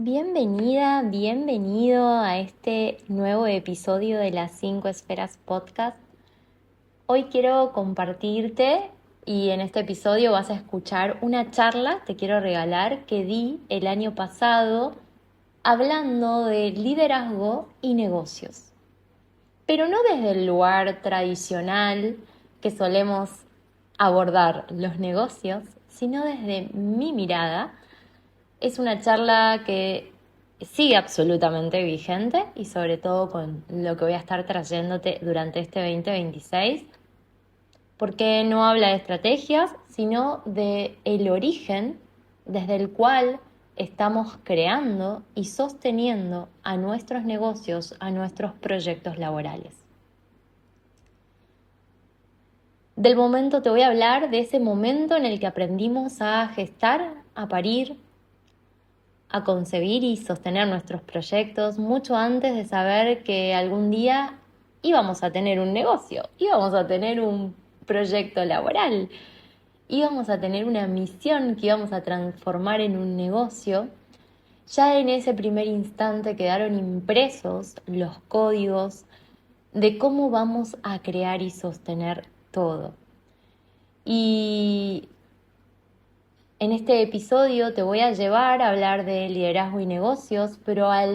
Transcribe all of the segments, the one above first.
Bienvenida, bienvenido a este nuevo episodio de las 5 Esferas Podcast. Hoy quiero compartirte y en este episodio vas a escuchar una charla, te quiero regalar, que di el año pasado hablando de liderazgo y negocios. Pero no desde el lugar tradicional que solemos abordar los negocios, sino desde mi mirada. Es una charla que sigue absolutamente vigente y sobre todo con lo que voy a estar trayéndote durante este 2026, porque no habla de estrategias, sino de el origen desde el cual estamos creando y sosteniendo a nuestros negocios, a nuestros proyectos laborales. Del momento te voy a hablar de ese momento en el que aprendimos a gestar, a parir, a concebir y sostener nuestros proyectos mucho antes de saber que algún día íbamos a tener un negocio, íbamos a tener un proyecto laboral, íbamos a tener una misión que íbamos a transformar en un negocio. Ya en ese primer instante quedaron impresos los códigos de cómo vamos a crear y sostener todo. Y en este episodio te voy a llevar a hablar de liderazgo y negocios, pero a ese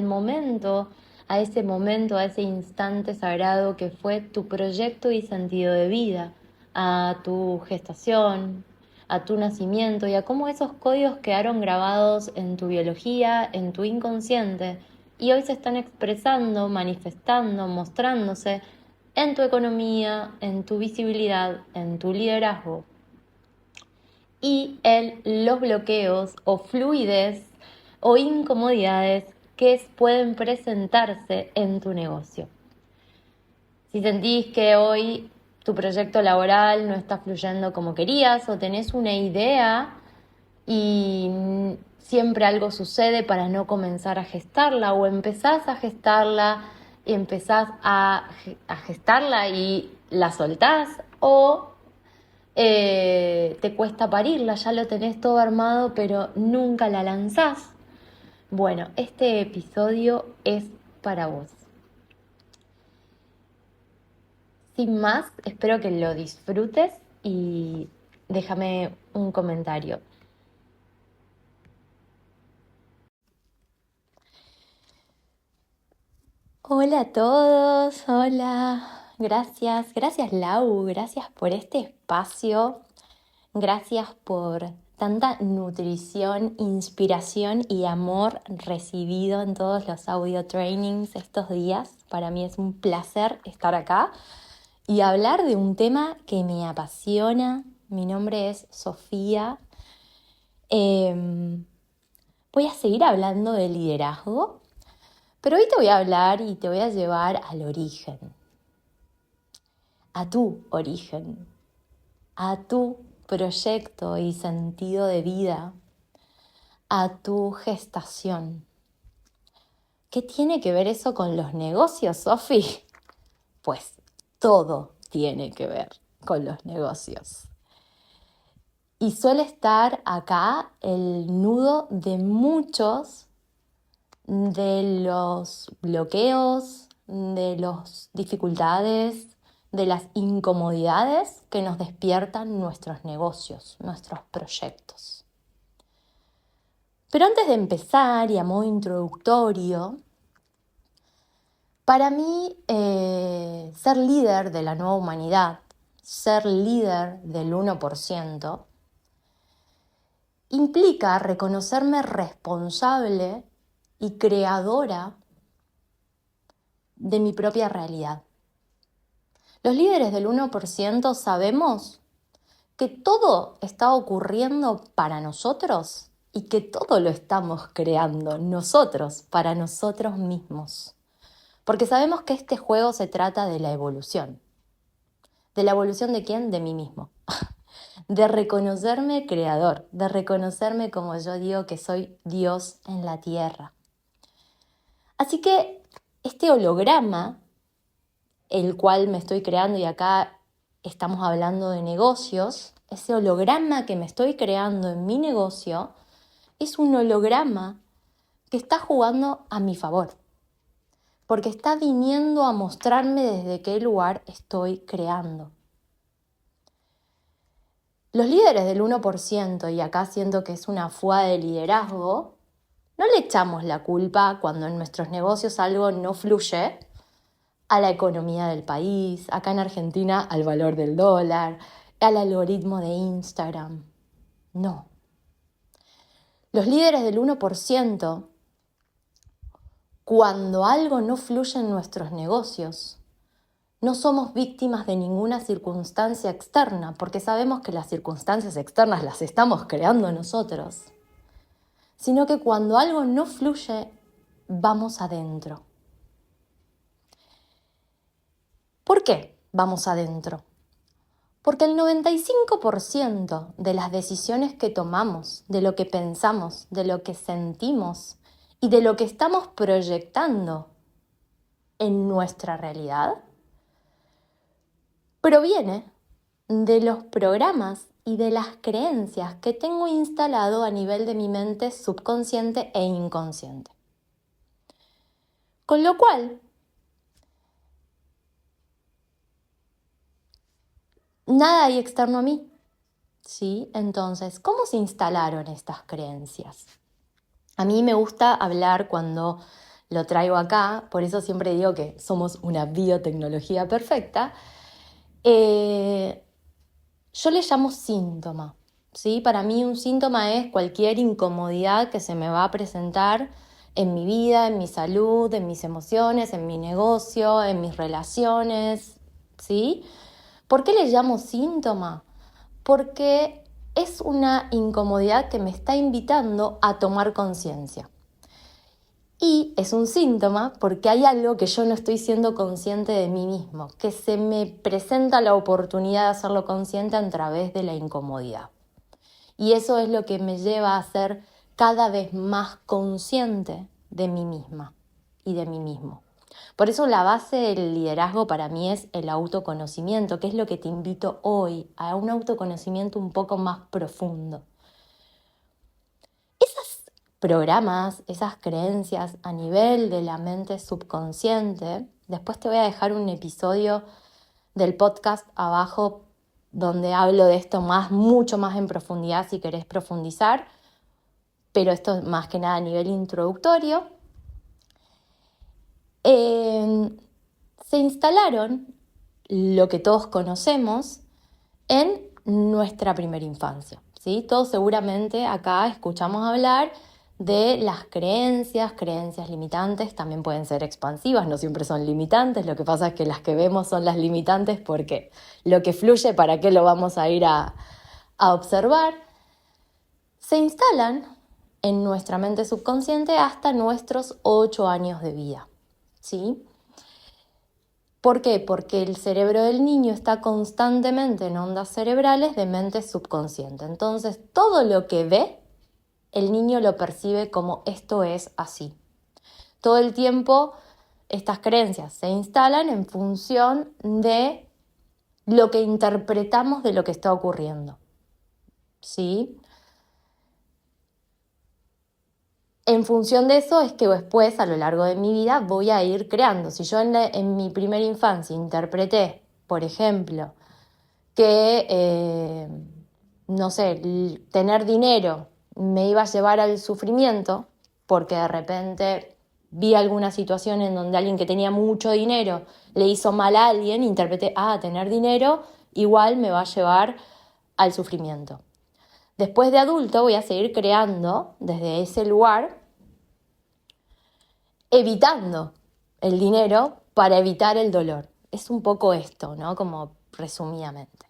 instante sagrado que fue tu proyecto y sentido de vida, a tu gestación, a tu nacimiento y a cómo esos códigos quedaron grabados en tu biología, en tu inconsciente, y hoy se están expresando, manifestando, mostrándose en tu economía, en tu visibilidad, en tu liderazgo y en los bloqueos o fluidez o incomodidades que pueden presentarse en tu negocio. Si sentís que hoy tu proyecto laboral no está fluyendo como querías o tenés una idea y siempre algo sucede para no comenzar a gestarla o empezás a gestarla y empezás a gestarla y la soltás o te cuesta parirla, ya lo tenés todo armado, pero nunca la lanzás. Bueno, este episodio es para vos. Sin más, espero que lo disfrutes y déjame un comentario. Hola a todos, hola, gracias Lau, gracias por este espacio. Gracias por tanta nutrición, inspiración y amor recibido en todos los audio trainings estos días. Para mí es un placer estar acá y hablar de un tema que me apasiona. Mi nombre es Sofía. Voy a seguir hablando de liderazgo, pero hoy te voy a hablar y te voy a llevar al origen, a tu origen, a tu proyecto y sentido de vida, a tu gestación. ¿Qué tiene que ver eso con los negocios, Sofi? Pues todo tiene que ver con los negocios. Y suele estar acá el nudo de muchos de los bloqueos, de las dificultades, de las incomodidades que nos despiertan nuestros negocios, nuestros proyectos. Pero antes de empezar y a modo introductorio, para mí ser líder de la nueva humanidad, ser líder del 1%, implica reconocerme responsable y creadora de mi propia realidad. Los líderes del 1% sabemos que todo está ocurriendo para nosotros y que todo lo estamos creando nosotros, para nosotros mismos. Porque sabemos que este juego se trata de la evolución. ¿De la evolución de quién? De mí mismo. De reconocerme creador, de reconocerme como yo digo que soy Dios en la tierra. Así que este holograma, el cual me estoy creando, y acá estamos hablando de negocios, ese holograma que me estoy creando en mi negocio es un holograma que está jugando a mi favor, porque está viniendo a mostrarme desde qué lugar estoy creando. Los líderes del 1%, y acá siento que es una fuga de liderazgo, no le echamos la culpa cuando en nuestros negocios algo no fluye a la economía del país, acá en Argentina al valor del dólar, al algoritmo de Instagram. No. Los líderes del 1%, cuando algo no fluye en nuestros negocios, no somos víctimas de ninguna circunstancia externa, porque sabemos que las circunstancias externas las estamos creando nosotros, sino que cuando algo no fluye, vamos adentro. ¿Por qué vamos adentro? Porque el 95% de las decisiones que tomamos, de lo que pensamos, de lo que sentimos y de lo que estamos proyectando en nuestra realidad, proviene de los programas y de las creencias que tengo instalado a nivel de mi mente subconsciente e inconsciente. Con lo cual, nada hay externo a mí, ¿sí? Entonces, ¿cómo se instalaron estas creencias? A mí me gusta hablar cuando lo traigo acá, por eso siempre digo que somos una biotecnología perfecta. Yo le llamo síntoma, ¿sí? Para mí un síntoma es cualquier incomodidad que se me va a presentar en mi vida, en mi salud, en mis emociones, en mi negocio, en mis relaciones, ¿sí? ¿Por qué le llamo síntoma? Porque es una incomodidad que me está invitando a tomar conciencia. Y es un síntoma porque hay algo que yo no estoy siendo consciente de mí mismo, que se me presenta la oportunidad de hacerlo consciente a través de la incomodidad. Y eso es lo que me lleva a ser cada vez más consciente de mí misma y de mí mismo. Por eso la base del liderazgo para mí es el autoconocimiento, que es lo que te invito hoy, a un autoconocimiento un poco más profundo. Esos programas, esas creencias a nivel de la mente subconsciente, después te voy a dejar un episodio del podcast abajo donde hablo de esto mucho más en profundidad si querés profundizar, pero esto es más que nada a nivel introductorio. Se instalaron lo que todos conocemos en nuestra primera infancia, ¿sí? Todos seguramente acá escuchamos hablar de las creencias limitantes, también pueden ser expansivas, no siempre son limitantes, lo que pasa es que las que vemos son las limitantes porque lo que fluye, ¿para qué lo vamos a ir a observar? Se instalan en nuestra mente subconsciente hasta nuestros 8 años de vida, ¿sí? ¿Por qué? Porque el cerebro del niño está constantemente en ondas cerebrales de mente subconsciente. Entonces, todo lo que ve, el niño lo percibe como esto es así. Todo el tiempo, estas creencias se instalan en función de lo que interpretamos de lo que está ocurriendo, ¿sí? En función de eso es que después, a lo largo de mi vida, voy a ir creando. Si yo en mi primera infancia interpreté, por ejemplo, que, no sé, tener dinero me iba a llevar al sufrimiento, porque de repente vi alguna situación en donde alguien que tenía mucho dinero le hizo mal a alguien, interpreté, tener dinero igual me va a llevar al sufrimiento. Después de adulto voy a seguir creando desde ese lugar, evitando el dinero para evitar el dolor. Es un poco esto, ¿no? Como resumidamente.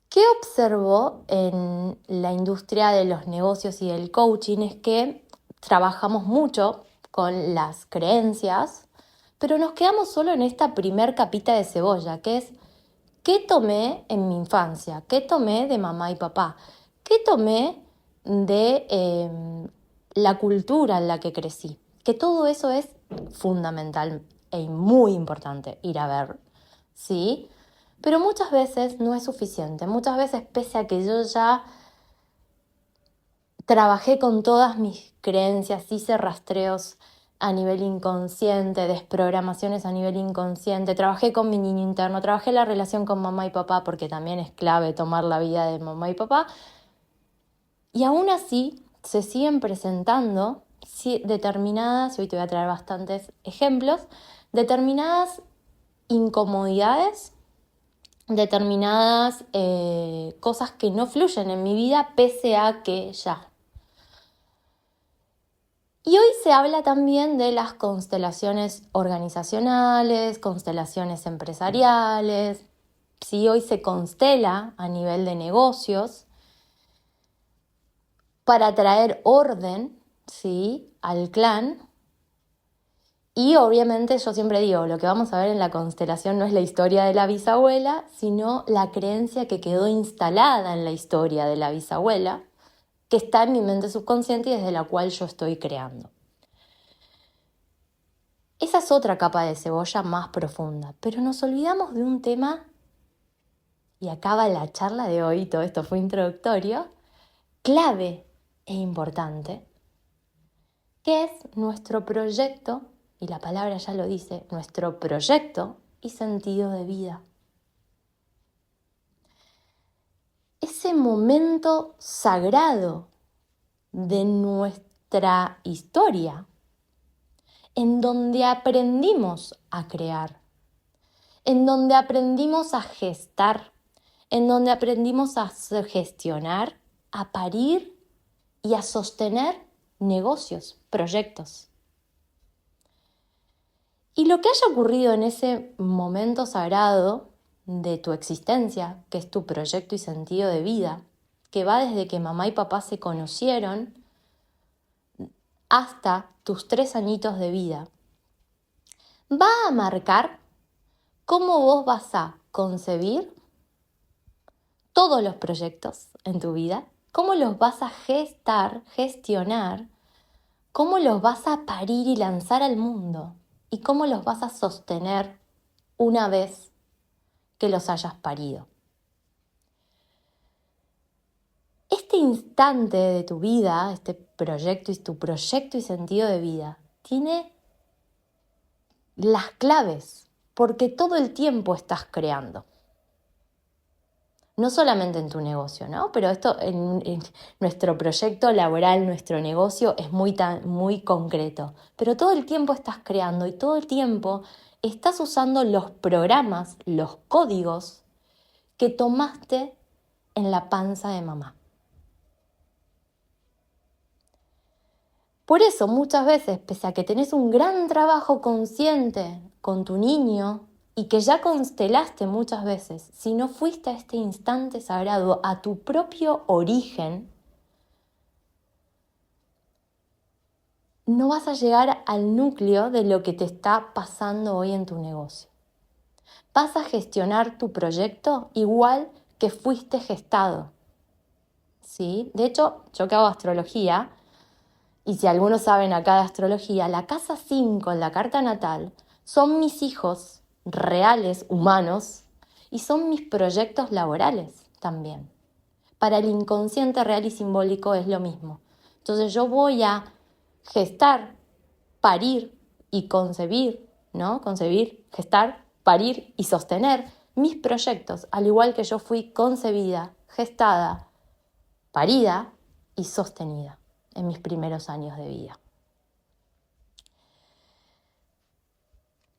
¿Qué observo en la industria de los negocios y del coaching? Es que trabajamos mucho con las creencias, pero nos quedamos solo en esta primer capita de cebolla, que es ¿qué tomé en mi infancia? ¿Qué tomé de mamá y papá? ¿Qué tomé de la cultura en la que crecí? Que todo eso es fundamental y muy importante ir a ver, ¿sí? Pero muchas veces no es suficiente. Muchas veces, pese a que yo ya trabajé con todas mis creencias, hice rastreos a nivel inconsciente, desprogramaciones a nivel inconsciente, trabajé con mi niño interno, trabajé la relación con mamá y papá, porque también es clave tomar la vida de mamá y papá, y aún así se siguen presentando determinadas, y hoy te voy a traer bastantes ejemplos, determinadas incomodidades, determinadas cosas que no fluyen en mi vida pese a que ya. Y hoy se habla también de las constelaciones organizacionales, constelaciones empresariales. Sí, hoy se constela a nivel de negocios para traer orden, ¿sí?, al clan. Y obviamente yo siempre digo, lo que vamos a ver en la constelación no es la historia de la bisabuela, sino la creencia que quedó instalada en la historia de la bisabuela, que está en mi mente subconsciente y desde la cual yo estoy creando. Esa es otra capa de cebolla más profunda, pero nos olvidamos de un tema, y acaba la charla de hoy, todo esto fue introductorio, clave e importante, que es nuestro proyecto, y la palabra ya lo dice, nuestro proyecto y sentido de vida. Ese momento sagrado de nuestra historia, en donde aprendimos a crear, en donde aprendimos a gestar, en donde aprendimos a gestionar, a parir y a sostener negocios, proyectos. Y lo que haya ocurrido en ese momento sagrado de tu existencia, que es tu proyecto y sentido de vida, que va desde que mamá y papá se conocieron hasta tus 3 añitos de vida, va a marcar cómo vos vas a concebir todos los proyectos en tu vida, cómo los vas a gestar, gestionar, cómo los vas a parir y lanzar al mundo y cómo los vas a sostener una vez que los hayas parido. Este instante de tu vida, este proyecto y tu proyecto y sentido de vida, tiene las claves porque todo el tiempo estás creando. No solamente en tu negocio, ¿no? Pero esto en nuestro proyecto laboral, nuestro negocio es muy concreto. Pero todo el tiempo estás creando y todo el tiempo estás usando los programas, los códigos que tomaste en la panza de mamá. Por eso muchas veces, pese a que tenés un gran trabajo consciente con tu niño y que ya constelaste muchas veces, si no fuiste a este instante sagrado, a tu propio origen, no vas a llegar al núcleo de lo que te está pasando hoy en tu negocio. Vas a gestionar tu proyecto igual que fuiste gestado, ¿sí? De hecho, yo que hago astrología, y si algunos saben acá de astrología, la casa 5 en la carta natal son mis hijos reales, humanos, y son mis proyectos laborales también. Para el inconsciente real y simbólico es lo mismo. Entonces yo voy a gestar, parir y concebir, ¿no? Concebir, gestar, parir y sostener mis proyectos, al igual que yo fui concebida, gestada, parida y sostenida en mis primeros años de vida.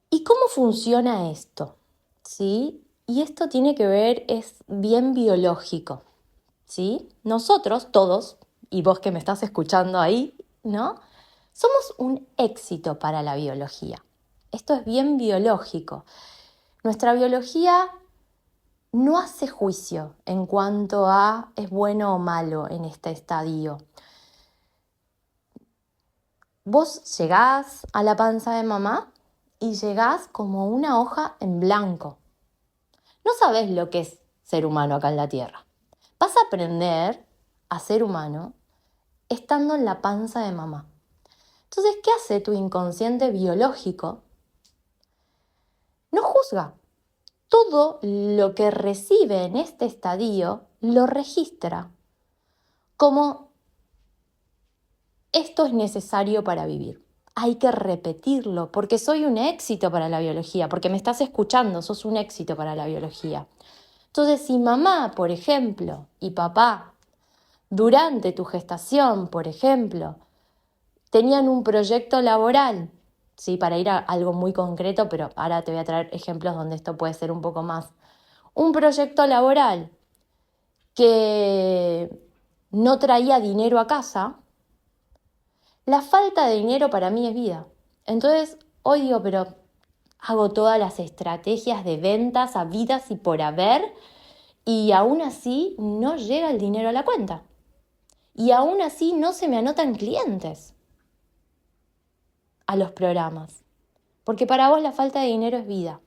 ¿Y cómo funciona esto? ¿Sí? Y esto tiene que ver, es bien biológico, ¿sí? Nosotros, todos, y vos que me estás escuchando ahí, ¿no? Somos un éxito para la biología. Esto es bien biológico. Nuestra biología no hace juicio en cuanto a es bueno o malo en este estadio. Vos llegás a la panza de mamá y llegás como una hoja en blanco. No sabés lo que es ser humano acá en la Tierra. Vas a aprender a ser humano estando en la panza de mamá. Entonces, ¿qué hace tu inconsciente biológico? No juzga. Todo lo que recibe en este estadio lo registra como esto es necesario para vivir. Hay que repetirlo porque soy un éxito para la biología, porque me estás escuchando, sos un éxito para la biología. Entonces, si mamá, por ejemplo, y papá, durante tu gestación, por ejemplo, tenían un proyecto laboral, ¿sí? Para ir a algo muy concreto, pero ahora te voy a traer ejemplos donde esto puede ser un poco más. Un proyecto laboral que no traía dinero a casa, la falta de dinero para mí es vida. Entonces, hoy digo, pero hago todas las estrategias de ventas habidas y por haber, y aún así no llega el dinero a la cuenta. Y aún así no se me anotan clientes a los programas. Porque para vos la falta de dinero es vida.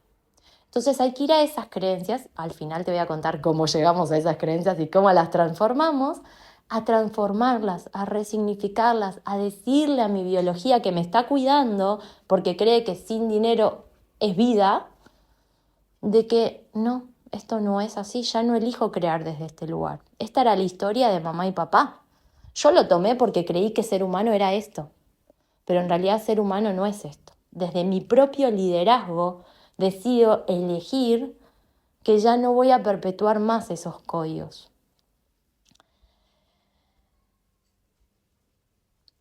Entonces hay que ir a esas creencias, al final te voy a contar cómo llegamos a esas creencias y cómo las transformamos, a transformarlas, a resignificarlas, a decirle a mi biología que me está cuidando porque cree que sin dinero es vida, de que no, esto no es así, ya no elijo crear desde este lugar. Esta era la historia de mamá y papá. Yo lo tomé porque creí que ser humano era esto, pero en realidad ser humano no es esto. Desde mi propio liderazgo decido elegir que ya no voy a perpetuar más esos códigos.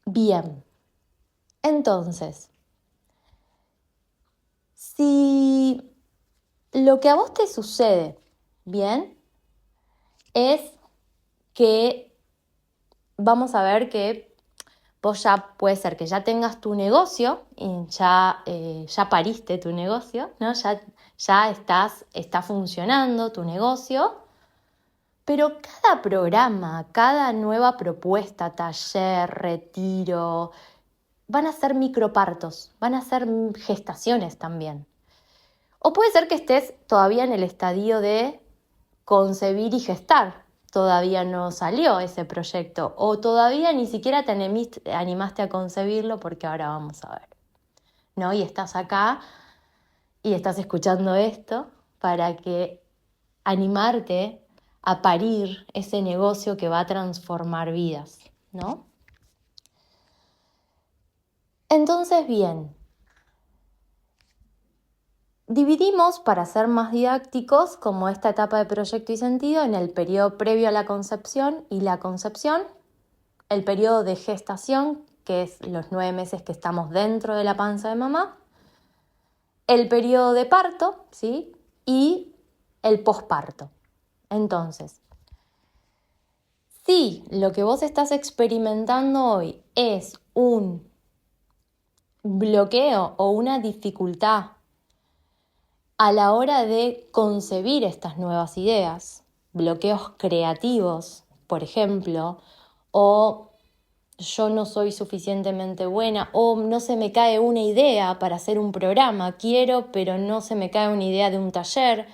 Bien, entonces, si lo que a vos te sucede, bien, es que vamos a ver que vos ya puede ser que ya tengas tu negocio y ya pariste tu negocio, ¿no? Ya está funcionando tu negocio, pero cada programa, cada nueva propuesta, taller, retiro, van a ser micropartos, van a ser gestaciones también. O puede ser que estés todavía en el estadio de concebir y gestar. Todavía no salió ese proyecto o todavía ni siquiera te animaste a concebirlo porque ahora vamos a ver, ¿no? Y estás acá y estás escuchando esto para que animarte a parir ese negocio que va a transformar vidas, ¿no? Entonces, bien, dividimos, para ser más didácticos, como esta etapa de proyecto y sentido en el periodo previo a la concepción y la concepción, el periodo de gestación, que es los 9 meses que estamos dentro de la panza de mamá, el periodo de parto, ¿sí? Y el posparto. Entonces, si lo que vos estás experimentando hoy es un bloqueo o una dificultad a la hora de concebir estas nuevas ideas, bloqueos creativos, por ejemplo, o yo no soy suficientemente buena, o no se me cae una idea para hacer un programa, quiero, pero no se me cae una idea de un taller.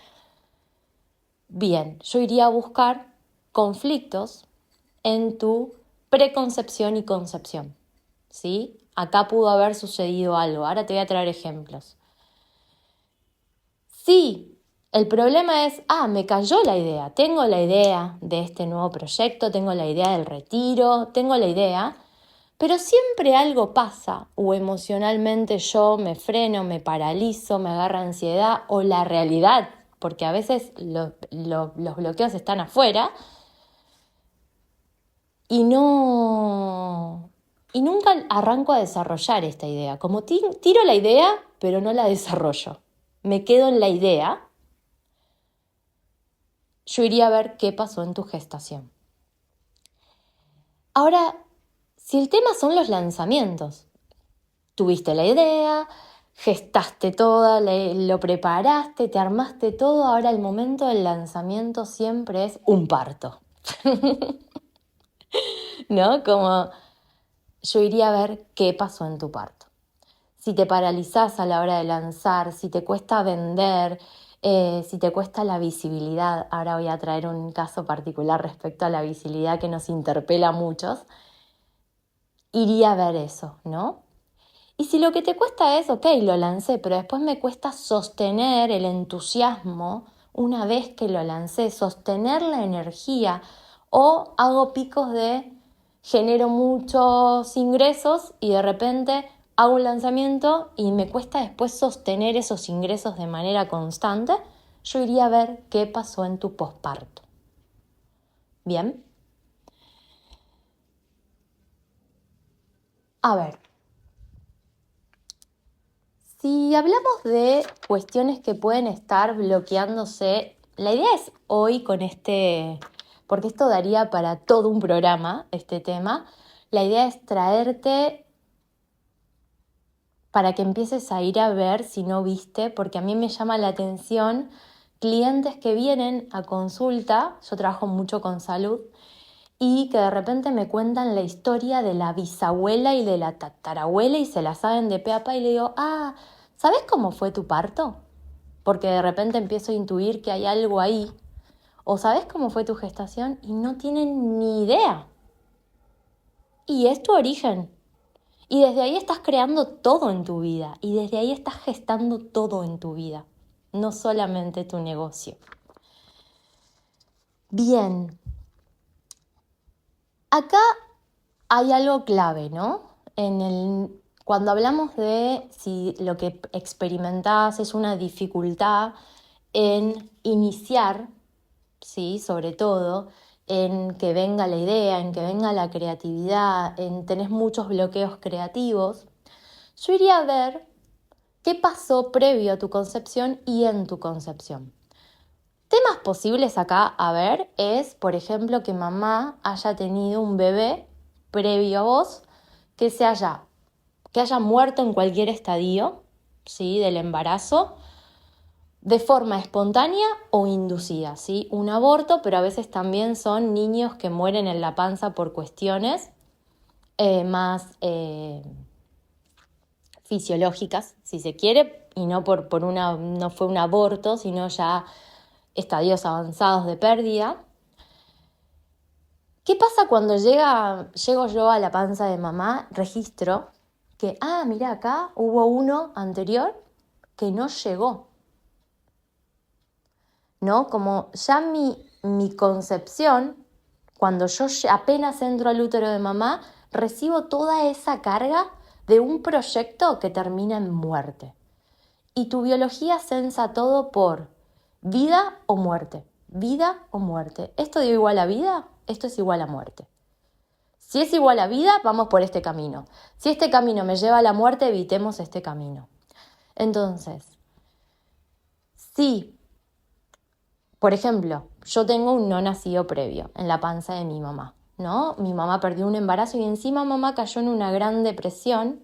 Bien, yo iría a buscar conflictos en tu preconcepción y concepción, ¿sí? Acá pudo haber sucedido algo, ahora te voy a traer ejemplos. Sí, el problema es, me cayó la idea, tengo la idea de este nuevo proyecto, tengo la idea del retiro, tengo la idea, pero siempre algo pasa o emocionalmente yo me freno, me paralizo, me agarra ansiedad o la realidad, porque a veces los bloqueos están afuera y nunca arranco a desarrollar esta idea, como tiro la idea pero no la desarrollo. Me quedo en la idea, yo iría a ver qué pasó en tu gestación. Ahora, si el tema son los lanzamientos, tuviste la idea, gestaste toda, lo preparaste, te armaste todo, ahora el momento del lanzamiento siempre es un parto. ¿No? Como yo iría a ver qué pasó en tu parto. Si te paralizás a la hora de lanzar, si te cuesta vender, si te cuesta la visibilidad, ahora voy a traer un caso particular respecto a la visibilidad que nos interpela a muchos, iría a ver eso, ¿no? Y si lo que te cuesta es, ok, lo lancé, pero después me cuesta sostener el entusiasmo una vez que lo lancé, sostener la energía, o hago picos de genero muchos ingresos y de repente hago un lanzamiento y me cuesta después sostener esos ingresos de manera constante, yo iría a ver qué pasó en tu posparto. Bien. A ver, si hablamos de cuestiones que pueden estar bloqueándose, la idea es hoy con porque esto daría para todo un programa, este tema, la idea es traerte para que empieces a ir a ver si no viste, porque a mí me llama la atención clientes que vienen a consulta, yo trabajo mucho con salud, y que de repente me cuentan la historia de la bisabuela y de la tatarabuela y se la saben de pe a pa y le digo, ¿sabes cómo fue tu parto? Porque de repente empiezo a intuir que hay algo ahí. O ¿sabes cómo fue tu gestación? Y no tienen ni idea. Y es tu origen. Y desde ahí estás creando todo en tu vida. Y desde ahí estás gestando todo en tu vida. No solamente tu negocio. Bien. Acá hay algo clave, ¿no? Cuando hablamos de si lo que experimentás es una dificultad en iniciar, ¿sí? Sobre todo, en que venga la idea, en que venga la creatividad, en tenés muchos bloqueos creativos, yo iría a ver qué pasó previo a tu concepción y en tu concepción. Temas posibles acá a ver es, por ejemplo, que mamá haya tenido un bebé previo a vos que haya muerto en cualquier estadio, ¿sí? Del embarazo, de forma espontánea o inducida, ¿sí? Un aborto, pero a veces también son niños que mueren en la panza por cuestiones más fisiológicas, si se quiere, y no no fue un aborto, sino ya estadios avanzados de pérdida. ¿Qué pasa cuando llego yo a la panza de mamá? Registro que, mira, acá hubo uno anterior que no llegó, ¿no? Como ya mi concepción, cuando yo apenas entro al útero de mamá, recibo toda esa carga de un proyecto que termina en muerte. Y tu biología censa todo por vida o muerte, vida o muerte. ¿Esto dio igual a vida? Esto es igual a muerte. Si es igual a vida, vamos por este camino. Si este camino me lleva a la muerte, evitemos este camino. Entonces, si, por ejemplo, yo tengo un no nacido previo en la panza de mi mamá, ¿no? Mi mamá perdió un embarazo y encima mamá cayó en una gran depresión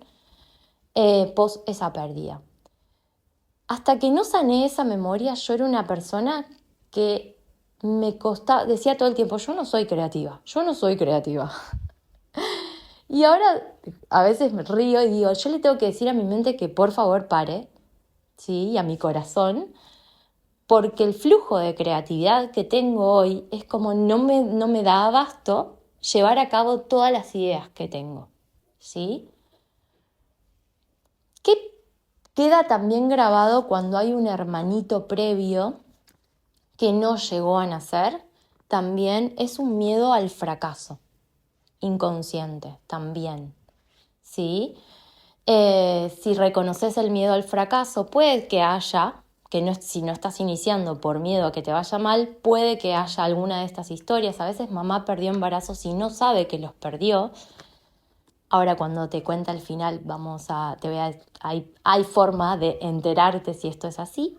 post esa pérdida. Hasta que no sané esa memoria, yo era una persona que decía todo el tiempo, yo no soy creativa. Y ahora a veces me río y digo, yo le tengo que decir a mi mente que por favor pare, ¿sí? Y a mi corazón, porque el flujo de creatividad que tengo hoy es como no me da abasto llevar a cabo todas las ideas que tengo, ¿sí? ¿Qué queda también grabado cuando hay un hermanito previo que no llegó a nacer? También es un miedo al fracaso, inconsciente también, ¿sí? Si reconoces el miedo al fracaso, puede que haya, si no estás iniciando por miedo a que te vaya mal, puede que haya alguna de estas historias. A veces mamá perdió embarazos y no sabe que los perdió. Ahora cuando te cuenta al final, hay forma de enterarte si esto es así.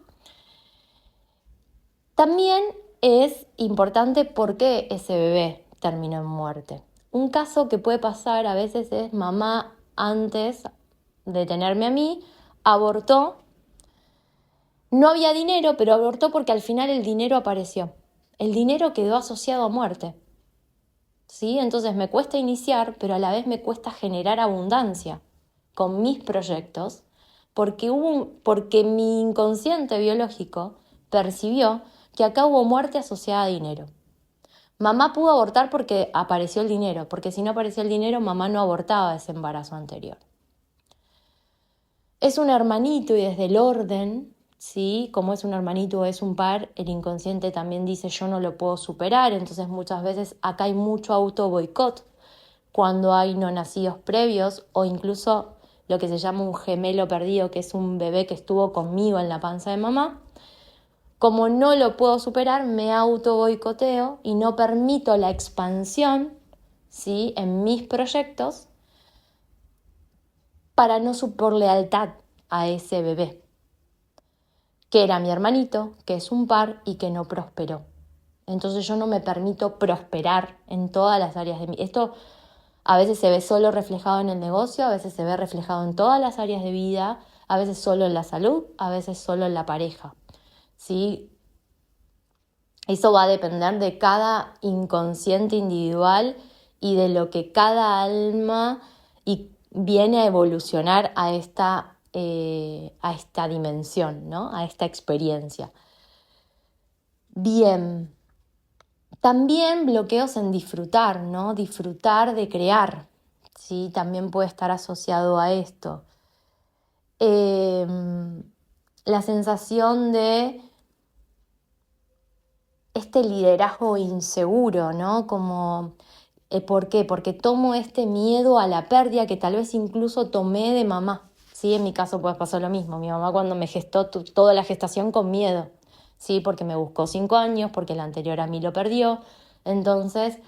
También es importante por qué ese bebé terminó en muerte. Un caso que puede pasar a veces es mamá antes de tenerme a mí, abortó. No había dinero, pero abortó porque al final el dinero apareció. El dinero quedó asociado a muerte. ¿Sí? Entonces me cuesta iniciar, pero a la vez me cuesta generar abundancia con mis proyectos, porque mi inconsciente biológico percibió que acá hubo muerte asociada a dinero. Mamá pudo abortar porque apareció el dinero, porque si no aparecía el dinero, mamá no abortaba ese embarazo anterior. Es un hermanito y desde el orden, ¿sí? Como es un hermanito o es un par, el inconsciente también dice yo no lo puedo superar, entonces muchas veces acá hay mucho auto boicot. cuando hay no nacidos previos o incluso lo que se llama un gemelo perdido, que es un bebé que estuvo conmigo en la panza de mamá. Como no lo puedo superar, me auto boicoteo y no permito la expansión, ¿sí?, en mis proyectos para no por lealtad a ese bebé, que era mi hermanito, que es un par y que no prosperó. Entonces yo no me permito prosperar en todas las áreas de mi... Esto a veces se ve solo reflejado en el negocio, a veces se ve reflejado en todas las áreas de vida, a veces solo en la salud, a veces solo en la pareja, ¿sí? Eso va a depender de cada inconsciente individual y de lo que cada alma viene a evolucionar a esta dimensión, ¿no?, a esta experiencia. Bien, también bloqueos en disfrutar, ¿no? Disfrutar de crear, ¿sí? También puede estar asociado a esto. La sensación de este liderazgo inseguro, ¿no? Como, ¿por qué? Porque tomo este miedo a la pérdida que tal vez incluso tomé de mamá, ¿sí? En mi caso pues pasó lo mismo. Mi mamá cuando me gestó toda la gestación con miedo, ¿sí? Porque me buscó 5 años, porque la anterior a mí lo perdió. Entonces,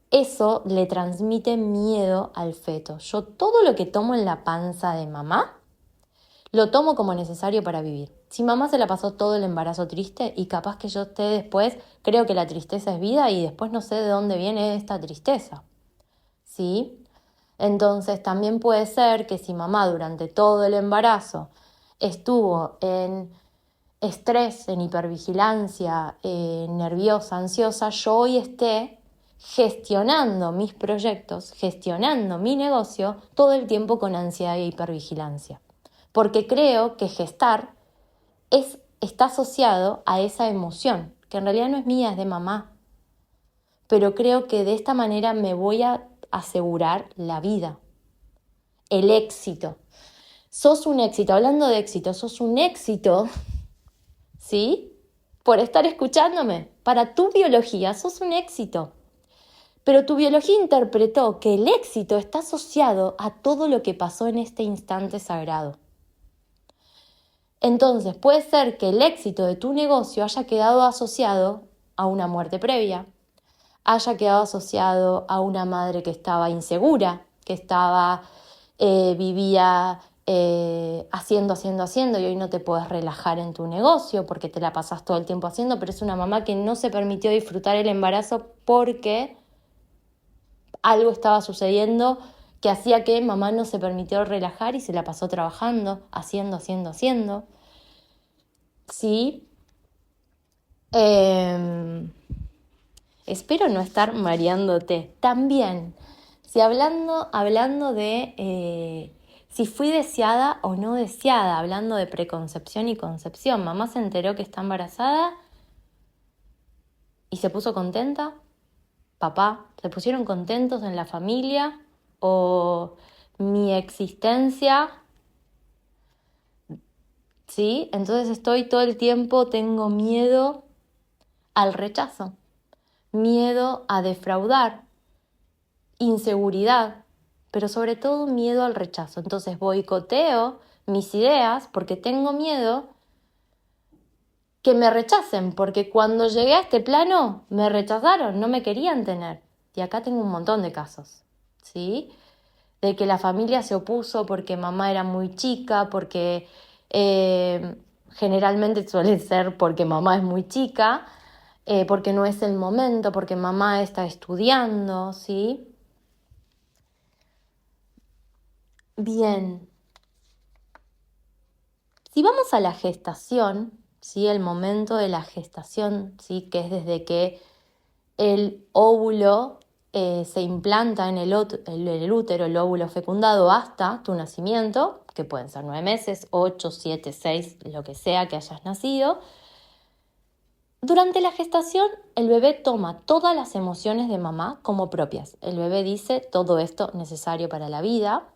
eso le transmite miedo al feto. Yo todo lo que tomo en la panza de mamá, lo tomo como necesario para vivir. Si mamá se la pasó todo el embarazo triste y capaz que yo esté después, creo que la tristeza es vida y después no sé de dónde viene esta tristeza, ¿sí? Entonces también puede ser que si mamá durante todo el embarazo estuvo en estrés, en hipervigilancia, nerviosa, ansiosa, yo hoy esté gestionando mis proyectos, gestionando mi negocio todo el tiempo con ansiedad e hipervigilancia. Porque creo que gestar está asociado a esa emoción, que en realidad no es mía, es de mamá. Pero creo que de esta manera me voy a asegurar la vida, el éxito. Sos un éxito, hablando de éxito, sos un éxito, ¿sí? Por estar escuchándome. Para tu biología sos un éxito. Pero tu biología interpretó que el éxito está asociado a todo lo que pasó en este instante sagrado. Entonces puede ser que el éxito de tu negocio haya quedado asociado a una muerte previa, haya quedado asociado a una madre que estaba insegura, que vivía haciendo y hoy no te puedes relajar en tu negocio porque te la pasas todo el tiempo haciendo, pero es una mamá que no se permitió disfrutar el embarazo porque algo estaba sucediendo que hacía que mamá no se permitió relajar y se la pasó trabajando, haciendo. ¿Sí? Espero no estar mareándote. También, si hablando de si fui deseada o no deseada, hablando de preconcepción y concepción, mamá se enteró que está embarazada y se puso contenta. Papá, ¿se pusieron contentos en la familia? ¿O mi existencia? ¿Sí? Entonces todo el tiempo tengo miedo al rechazo, miedo a defraudar, inseguridad, pero sobre todo miedo al rechazo. Entonces boicoteo mis ideas porque tengo miedo que me rechacen, porque cuando llegué a este plano me rechazaron, no me querían tener. Y acá tengo un montón de casos, ¿sí? De que la familia se opuso porque mamá era muy chica, porque generalmente suele ser porque mamá es muy chica, porque no es el momento, porque mamá está estudiando, ¿sí? Bien. Si vamos a la gestación, ¿sí? El momento de la gestación, ¿sí? Que es desde que el óvulo se implanta en el útero, el óvulo fecundado, hasta tu nacimiento, que pueden ser 9 meses, 8, 7, 6, lo que sea que hayas nacido. Durante la gestación, el bebé toma todas las emociones de mamá como propias. El bebé dice todo esto necesario para la vida.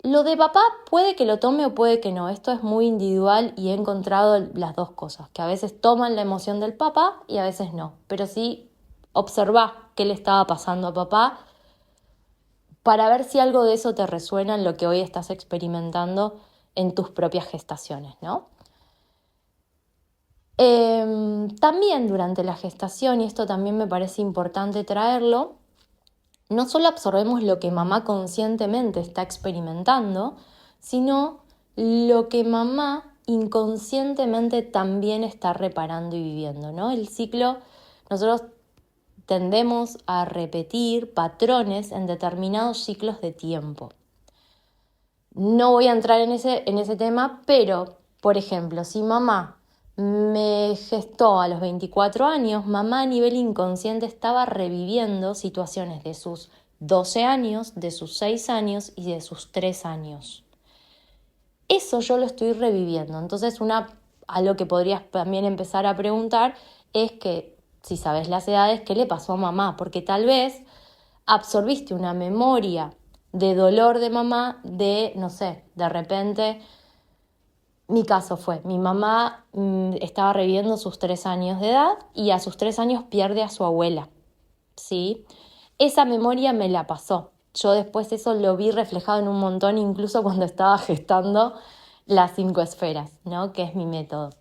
Lo de papá puede que lo tome o puede que no. Esto es muy individual y he encontrado las dos cosas, que a veces toman la emoción del papá y a veces no. Pero sí observá qué le estaba pasando a papá para ver si algo de eso te resuena en lo que hoy estás experimentando en tus propias gestaciones, ¿no? También durante la gestación, y esto también me parece importante traerlo, no solo absorbemos lo que mamá conscientemente está experimentando, sino lo que mamá inconscientemente también está reparando y viviendo, ¿no? El ciclo, nosotros tendemos a repetir patrones en determinados ciclos de tiempo. No voy a entrar en ese tema, pero, por ejemplo, si mamá me gestó a los 24 años, mamá a nivel inconsciente estaba reviviendo situaciones de sus 12 años, de sus 6 años y de sus 3 años. Eso yo lo estoy reviviendo. Entonces, algo que podrías también empezar a preguntar es que, si sabes las edades, ¿qué le pasó a mamá? Porque tal vez absorbiste una memoria de dolor de mamá no sé, de repente. Mi caso fue, mi mamá estaba reviviendo sus 3 años de edad y a sus 3 años pierde a su abuela, ¿sí? Esa memoria me la pasó. Yo después eso lo vi reflejado en un montón, incluso cuando estaba gestando las 5 esferas, ¿no? Que es mi método.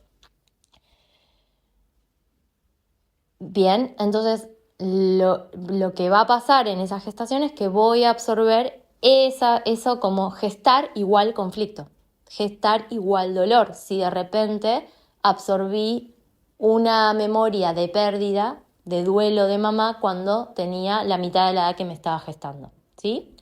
Bien, entonces lo que va a pasar en esa gestación es que voy a absorber eso como gestar igual conflicto. Gestar igual dolor. Si de repente absorbí una memoria de pérdida, de duelo de mamá cuando tenía la mitad de la edad que me estaba gestando, ¿sí?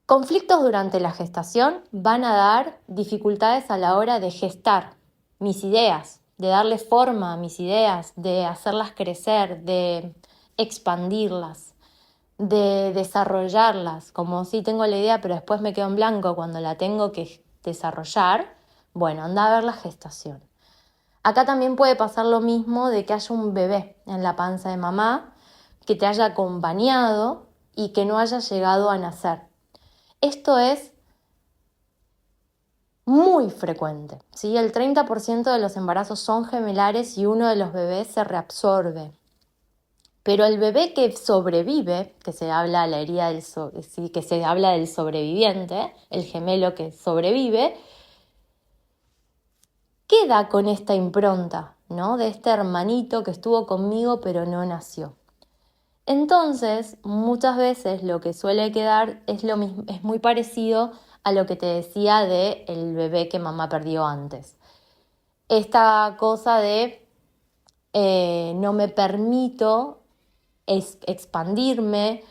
Conflictos durante la gestación van a dar dificultades a la hora de gestar mis ideas, de darle forma a mis ideas, de hacerlas crecer, de expandirlas, de desarrollarlas, como si tengo la idea pero después me quedo en blanco cuando la tengo que desarrollar. Bueno, anda a ver la gestación. Acá también puede pasar lo mismo de que haya un bebé en la panza de mamá que te haya acompañado y que no haya llegado a nacer. Esto es muy frecuente, ¿sí? El 30% de los embarazos son gemelares y uno de los bebés se reabsorbe. Pero el bebé que sobrevive, que se habla la herida que se habla del sobreviviente, el gemelo que sobrevive, queda con esta impronta, ¿no? De este hermanito que estuvo conmigo pero no nació. Entonces, muchas veces lo que suele quedar es muy parecido a lo que te decía del bebé que mamá perdió antes. Esta cosa de no me permito expandirme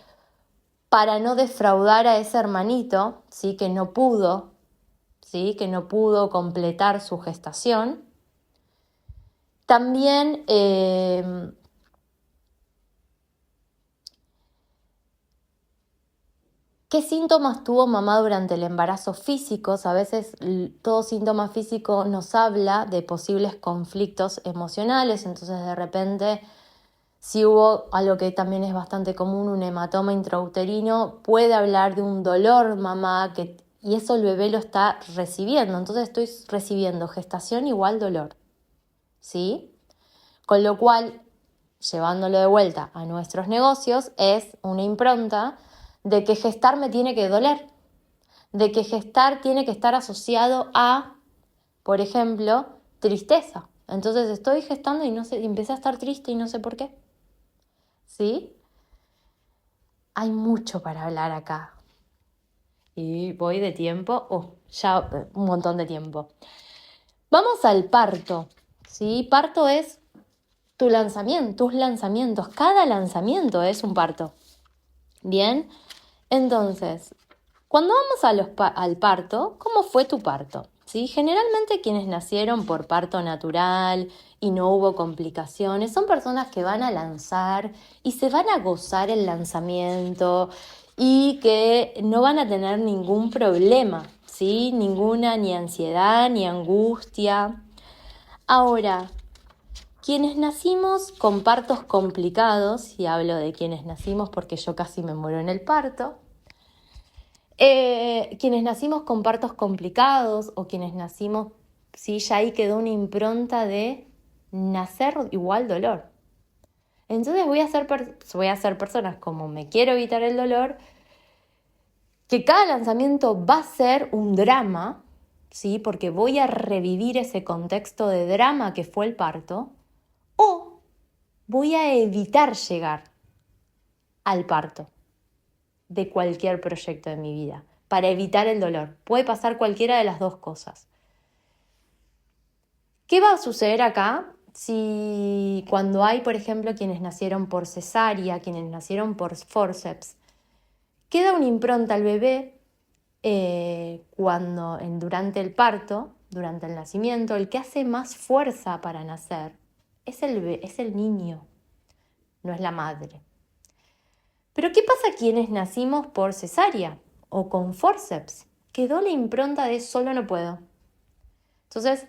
para no defraudar a ese hermanito, ¿sí? Que no pudo, ¿sí? Que no pudo completar su gestación. También ¿qué síntomas tuvo mamá durante el embarazo físicos? A veces todo síntoma físico nos habla de posibles conflictos emocionales, entonces de repente si hubo algo que también es bastante común, un hematoma intrauterino, puede hablar de un dolor mamá y eso el bebé lo está recibiendo, entonces estoy recibiendo gestación igual dolor, ¿sí? Con lo cual, llevándolo de vuelta a nuestros negocios, es una impronta de que gestar me tiene que doler, de que gestar tiene que estar asociado a, por ejemplo, tristeza. Entonces estoy gestando y no sé, empecé a estar triste y no sé por qué. ¿Sí? Hay mucho para hablar acá. Y voy de tiempo, ya un montón de tiempo. Vamos al parto, ¿sí? Parto es tus lanzamientos. Cada lanzamiento es un parto. Bien, entonces, cuando vamos al parto, ¿cómo fue tu parto? ¿Sí? Generalmente quienes nacieron por parto natural y no hubo complicaciones son personas que van a lanzar y se van a gozar el lanzamiento y que no van a tener ningún problema, ¿sí? Ninguna ni ansiedad ni angustia. Ahora, quienes nacimos con partos complicados, y hablo de quienes nacimos porque yo casi me muero en el parto, quienes nacimos con partos complicados o quienes nacimos, sí, ya ahí quedó una impronta de nacer igual dolor. Entonces voy a ser personas como me quiero evitar el dolor, que cada lanzamiento va a ser un drama, ¿sí? Porque voy a revivir ese contexto de drama que fue el parto, o voy a evitar llegar al parto de cualquier proyecto de mi vida, para evitar el dolor. Puede pasar cualquiera de las dos cosas. ¿Qué va a suceder acá si cuando hay, por ejemplo, quienes nacieron por cesárea, quienes nacieron por forceps, queda una impronta al bebé durante el parto, durante el nacimiento? El que hace más fuerza para nacer es el niño, no es la madre. Pero ¿qué pasa quienes nacimos por cesárea o con forceps? Quedó la impronta de solo no puedo. Entonces,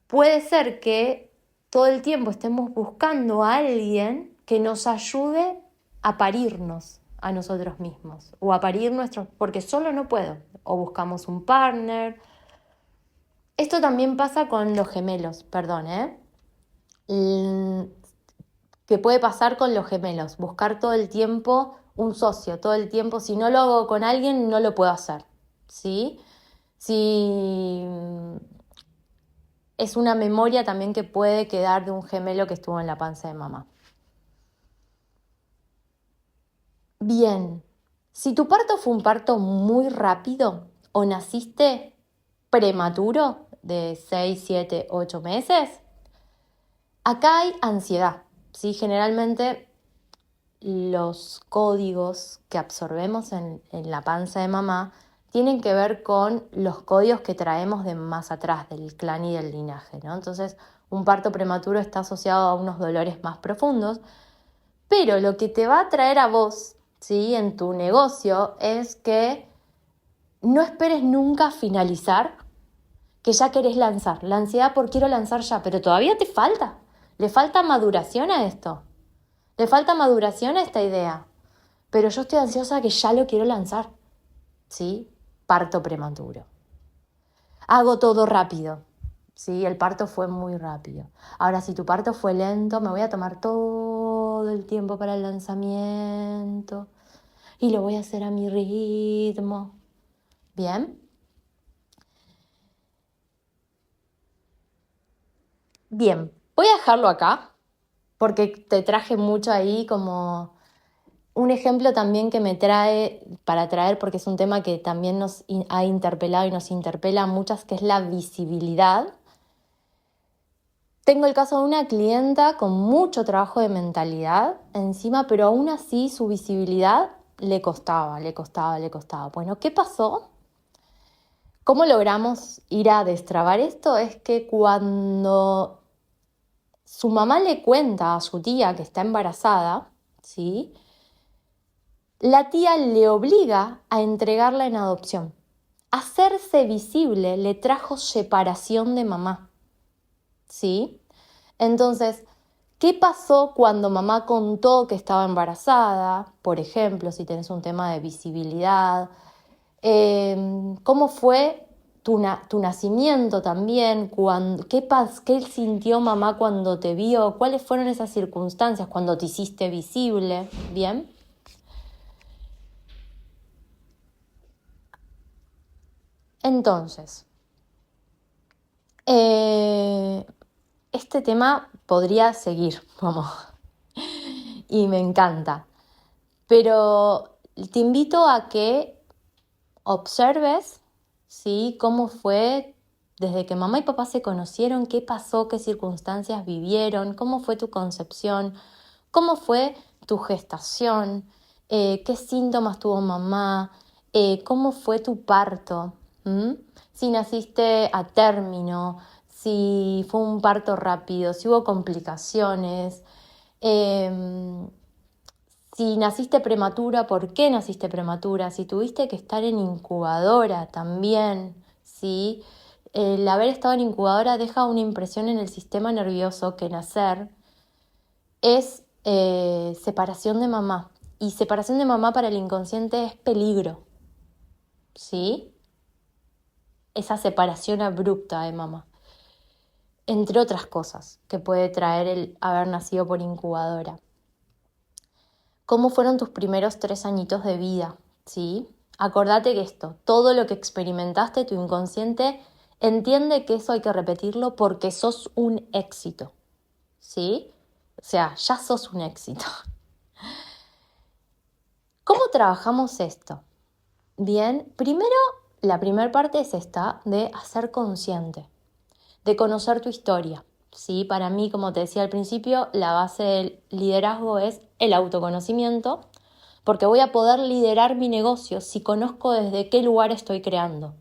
puede ser que todo el tiempo estemos buscando a alguien que nos ayude a parirnos a nosotros mismos o a parir porque solo no puedo. O buscamos un partner. Esto también pasa con los gemelos, perdón, que puede pasar con los gemelos, buscar todo el tiempo un socio, todo el tiempo, si no lo hago con alguien, no lo puedo hacer, ¿sí? Si es una memoria también que puede quedar de un gemelo que estuvo en la panza de mamá. Bien, si tu parto fue un parto muy rápido o naciste prematuro de 6, 7, 8 meses, acá hay ansiedad, ¿sí? Generalmente los códigos que absorbemos en la panza de mamá tienen que ver con los códigos que traemos de más atrás, del clan y del linaje, ¿no? Entonces, un parto prematuro está asociado a unos dolores más profundos, pero lo que te va a traer a vos, ¿sí? En tu negocio es que no esperes nunca finalizar, que ya querés lanzar. La ansiedad por quiero lanzar ya, pero todavía te falta. Le falta maduración a esto. Le falta maduración a esta idea. Pero yo estoy ansiosa que ya lo quiero lanzar. ¿Sí? Parto prematuro. Hago todo rápido. ¿Sí? El parto fue muy rápido. Ahora, si tu parto fue lento, me voy a tomar todo el tiempo para el lanzamiento. Y lo voy a hacer a mi ritmo. ¿Bien? Bien. Voy a dejarlo acá, porque te traje mucho ahí como un ejemplo también que me trae para traer, porque es un tema que también nos ha interpelado y nos interpela a muchas, que es la visibilidad. Tengo el caso de una clienta con mucho trabajo de mentalidad encima, pero aún así su visibilidad le costaba. Bueno, ¿qué pasó? ¿Cómo logramos ir a destrabar esto? Es que cuando su mamá le cuenta a su tía que está embarazada, ¿sí? La tía le obliga a entregarla en adopción. Hacerse visible le trajo separación de mamá, ¿sí? Entonces, ¿qué pasó cuando mamá contó que estaba embarazada? Por ejemplo, si tenés un tema de visibilidad. ¿Cómo fue tu nacimiento también? ¿Qué sintió mamá cuando te vio? ¿Cuáles fueron esas circunstancias cuando te hiciste visible? ¿Bien? Entonces, este tema podría seguir, vamos, y me encanta, pero te invito a que observes, ¿sí? Cómo fue desde que mamá y papá se conocieron, qué pasó, qué circunstancias vivieron, cómo fue tu concepción, cómo fue tu gestación, qué síntomas tuvo mamá, cómo fue tu parto. Si naciste a término, si fue un parto rápido, si hubo complicaciones, si naciste prematura, ¿por qué naciste prematura? Si tuviste que estar en incubadora también, ¿sí? El haber estado en incubadora deja una impresión en el sistema nervioso que nacer es separación de mamá. Y separación de mamá para el inconsciente es peligro, ¿sí? Esa separación abrupta de mamá. Entre otras cosas que puede traer el haber nacido por incubadora. cómo fueron tus primeros 3 añitos de vida, ¿sí? Acordate que todo lo que experimentaste, tu inconsciente entiende que eso hay que repetirlo porque sos un éxito, ¿sí? O sea, ya sos un éxito. ¿Cómo trabajamos esto? Bien, primero, la primera parte es esta de hacer consciente, de conocer tu historia, ¿sí? Para mí, como te decía al principio, la base del liderazgo es el autoconocimiento, porque voy a poder liderar mi negocio si conozco desde qué lugar estoy creando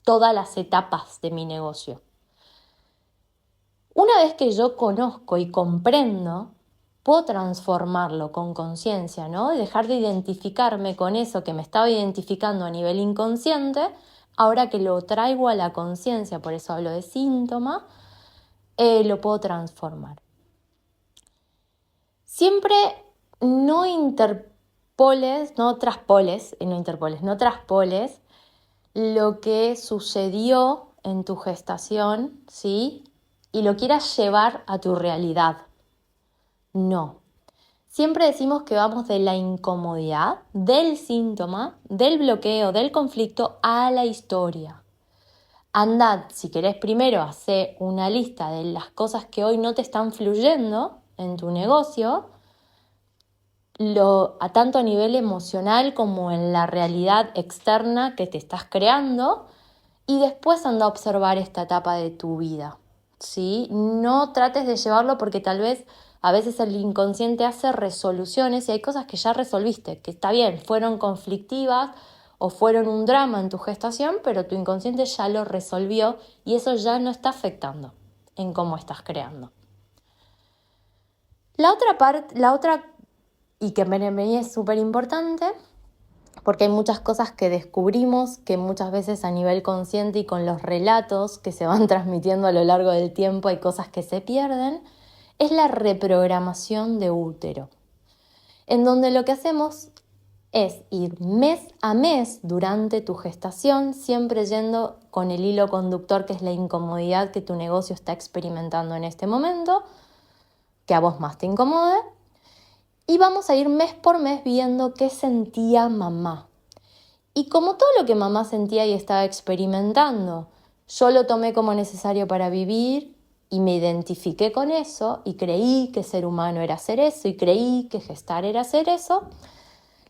todas las etapas de mi negocio. Una vez que yo conozco y comprendo, puedo transformarlo con conciencia, ¿no? Y dejar de identificarme con eso que me estaba identificando a nivel inconsciente, ahora que lo traigo a la conciencia, por eso hablo de síntoma, lo puedo transformar. Siempre no traspoles lo que sucedió en tu gestación, ¿sí? Y lo quieras llevar a tu realidad. No. Siempre decimos que vamos de la incomodidad, del síntoma, del bloqueo, del conflicto a la historia. Andad, si querés primero, hacer una lista de las cosas que hoy no te están fluyendo en tu negocio, tanto a nivel emocional como en la realidad externa que te estás creando, y después anda a observar esta etapa de tu vida, ¿sí? No trates de llevarlo porque tal vez a veces el inconsciente hace resoluciones y hay cosas que ya resolviste, que está bien, fueron conflictivas o fueron un drama en tu gestación, pero tu inconsciente ya lo resolvió y eso ya no está afectando en cómo estás creando. La otra, y que para mí es súper importante, porque hay muchas cosas que descubrimos que muchas veces a nivel consciente y con los relatos que se van transmitiendo a lo largo del tiempo hay cosas que se pierden, es la reprogramación de útero, en donde lo que hacemos es ir mes a mes durante tu gestación, siempre yendo con el hilo conductor que es la incomodidad que tu negocio está experimentando en este momento, que a vos más te incomode, y vamos a ir mes por mes viendo qué sentía mamá. Y como todo lo que mamá sentía y estaba experimentando, yo lo tomé como necesario para vivir y me identifiqué con eso y creí que ser humano era hacer eso y creí que gestar era hacer eso,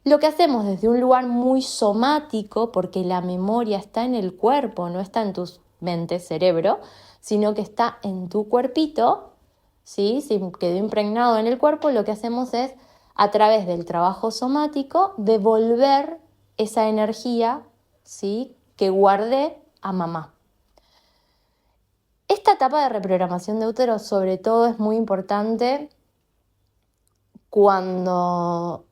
lo que hacemos desde un lugar muy somático, porque la memoria está en el cuerpo, no está en tu mente, cerebro, sino que está en tu cuerpito, ¿sí? Si quedó impregnado en el cuerpo, lo que hacemos es, a través del trabajo somático, devolver esa energía, ¿sí?, que guardé a mamá. Esta etapa de reprogramación de útero sobre todo es muy importante cuando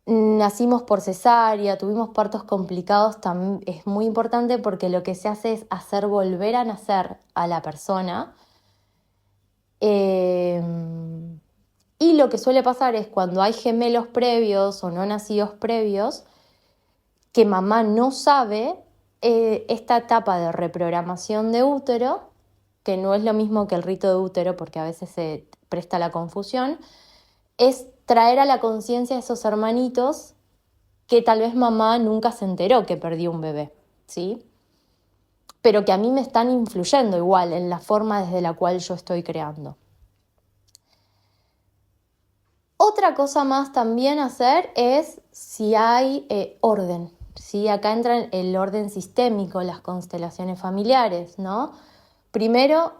nacimos por cesárea, tuvimos partos complicados, es muy importante porque lo que se hace es hacer volver a nacer a la persona. Y lo que suele pasar es cuando hay gemelos previos o no nacidos previos, que mamá no sabe, esta etapa de reprogramación de útero, que no es lo mismo que el rito de útero porque a veces se presta la confusión, es traer a la conciencia a esos hermanitos que tal vez mamá nunca se enteró que perdió un bebé, ¿sí? Pero que a mí me están influyendo igual en la forma desde la cual yo estoy creando. Otra cosa más también a hacer es si hay orden, ¿sí? Acá entra el orden sistémico, las constelaciones familiares, ¿no? Primero,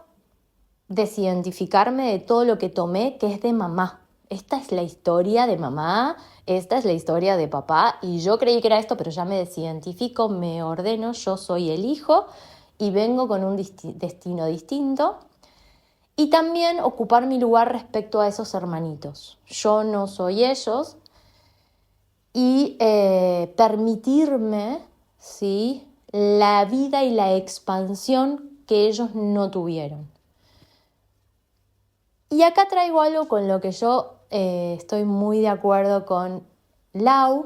desidentificarme de todo lo que tomé que es de mamá. Esta es la historia de mamá, esta es la historia de papá y yo creí que era esto, pero ya me desidentifico, me ordeno, yo soy el hijo y vengo con un destino distinto. Y también ocupar mi lugar respecto a esos hermanitos. Yo no soy ellos y permitirme, ¿sí?, la vida y la expansión que ellos no tuvieron. Y acá traigo algo con lo que yo estoy muy de acuerdo con Lau,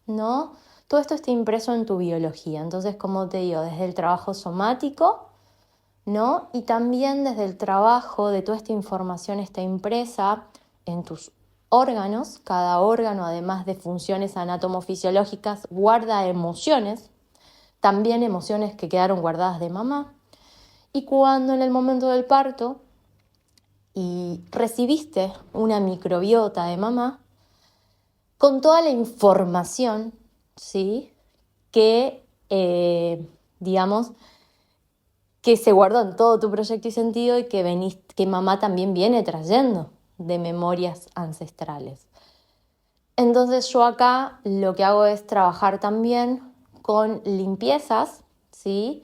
¿no? Todo esto está impreso en tu biología. Entonces, como te digo, desde el trabajo somático, ¿no? Y también desde el trabajo de toda esta información está impresa en tus órganos. Cada órgano, además de funciones anatomofisiológicas, guarda emociones, también emociones que quedaron guardadas de mamá. Y cuando en el momento del parto y recibiste una microbiota de mamá, con toda la información, ¿sí? que, digamos, que se guardó en todo tu proyecto y sentido y que mamá también viene trayendo de memorias ancestrales. Entonces yo acá lo que hago es trabajar también con limpiezas, ¿sí?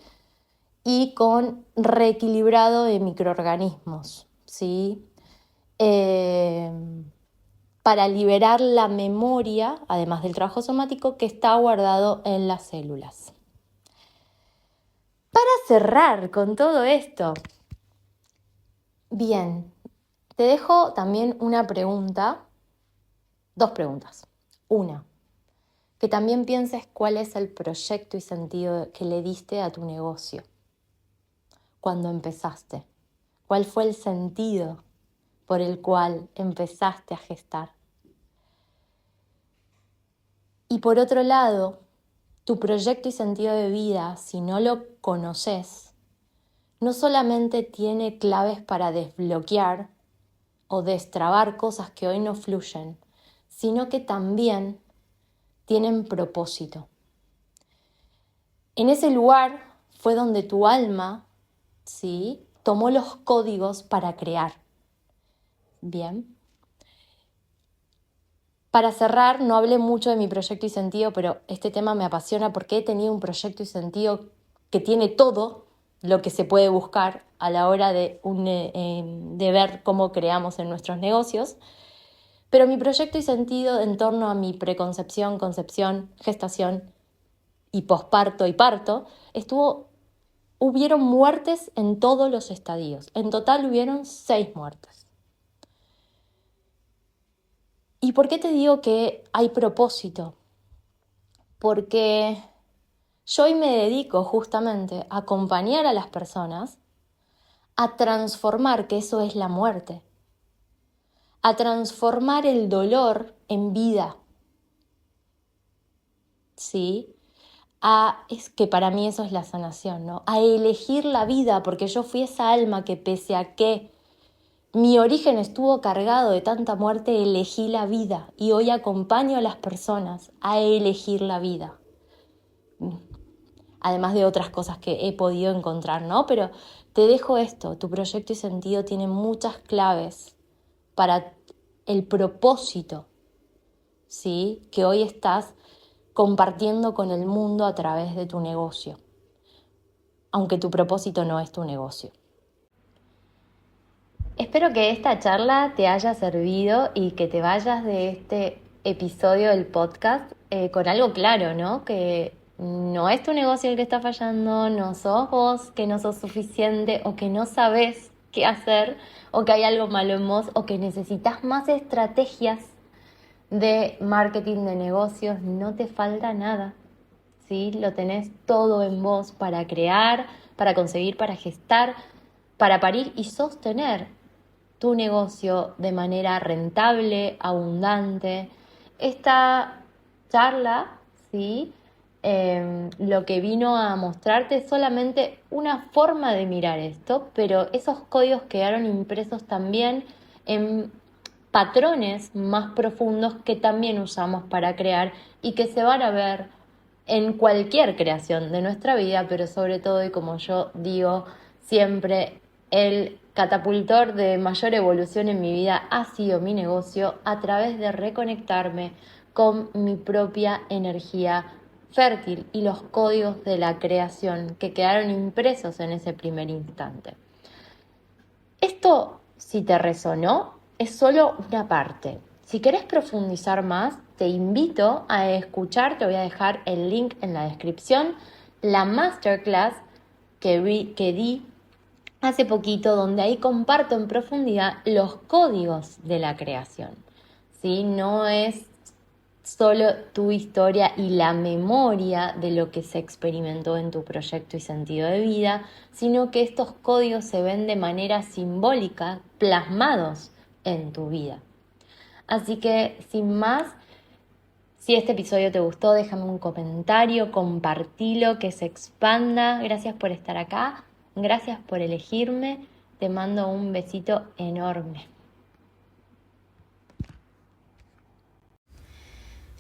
Y con reequilibrado de microorganismos, ¿sí? Para liberar la memoria, además del trabajo somático, que está guardado en las células. Para cerrar con todo esto, bien, te dejo también una pregunta, dos preguntas. Una, que también pienses cuál es el proyecto y sentido que le diste a tu negocio cuando empezaste. ¿Cuál fue el sentido por el cual empezaste a gestar? Y por otro lado, tu proyecto y sentido de vida, si no lo conoces, no solamente tiene claves para desbloquear o destrabar cosas que hoy no fluyen, sino que también tienen propósito. En ese lugar fue donde tu alma, ¿sí?, tomó los códigos para crear. Bien. Para cerrar, no hablé mucho de mi proyecto y sentido, pero este tema me apasiona porque he tenido un proyecto y sentido que tiene todo lo que se puede buscar a la hora de ver cómo creamos en nuestros negocios. Pero mi proyecto y sentido en torno a mi preconcepción, concepción, gestación y posparto y parto, hubieron muertes en todos los estadios. En total hubieron 6 muertes. ¿Y por qué te digo que hay propósito? Porque yo hoy me dedico justamente a acompañar a las personas a transformar, que eso es la muerte, a transformar el dolor en vida, ¿sí? Es que para mí eso es la sanación, ¿no? A elegir la vida, porque yo fui esa alma que pese a que mi origen estuvo cargado de tanta muerte, elegí la vida y hoy acompaño a las personas a elegir la vida. Además de otras cosas que he podido encontrar, ¿no? Pero te dejo esto, tu proyecto y sentido tiene muchas claves para el propósito, ¿sí?, que hoy estás compartiendo con el mundo a través de tu negocio, aunque tu propósito no es tu negocio. Espero que esta charla te haya servido y que te vayas de este episodio del podcast con algo claro, ¿no? Que no es tu negocio el que está fallando, no sos vos, que no sos suficiente o que no sabes qué hacer o que hay algo malo en vos o que necesitas más estrategias de marketing de negocios. No te falta nada, ¿sí? Lo tenés todo en vos para crear, para conseguir, para gestar, para parir y sostener tu negocio de manera rentable, abundante. Esta charla, ¿sí?, lo que vino a mostrarte es solamente una forma de mirar esto, pero esos códigos quedaron impresos también en patrones más profundos que también usamos para crear y que se van a ver en cualquier creación de nuestra vida, pero sobre todo, y como yo digo siempre, el catapultor de mayor evolución en mi vida ha sido mi negocio a través de reconectarme con mi propia energía fértil y los códigos de la creación que quedaron impresos en ese primer instante. Esto, si te resonó, es solo una parte. Si querés profundizar más, te invito a escuchar, te voy a dejar el link en la descripción, la masterclass que di hace poquito, donde ahí comparto en profundidad los códigos de la creación, ¿sí? No es solo tu historia y la memoria de lo que se experimentó en tu proyecto y sentido de vida, sino que estos códigos se ven de manera simbólica plasmados en tu vida. Así que, sin más, si este episodio te gustó, déjame un comentario, compartilo, que se expanda. Gracias por estar acá, gracias por elegirme. Te mando un besito enorme.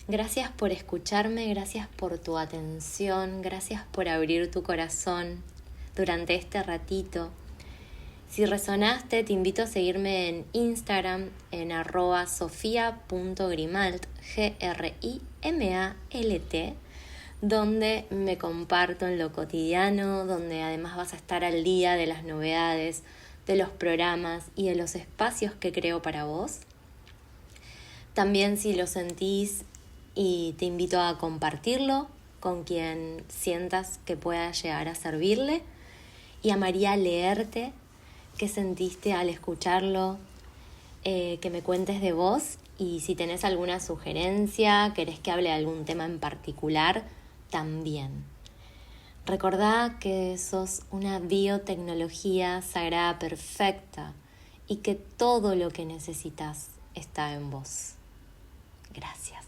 Gracias por escucharme, gracias por tu atención, gracias por abrir tu corazón durante este ratito. Si resonaste, te invito a seguirme en Instagram en @sofia.grimalt, GRIMALT, donde me comparto en lo cotidiano, donde además vas a estar al día de las novedades, de los programas y de los espacios que creo para vos. También si lo sentís, y te invito a compartirlo con quien sientas que pueda llegar a servirle, y amaría leerte qué sentiste al escucharlo, que me cuentes de vos, y si tenés alguna sugerencia, querés que hable de algún tema en particular, también. Recordá que sos una biotecnología sagrada perfecta y que todo lo que necesitas está en vos. Gracias.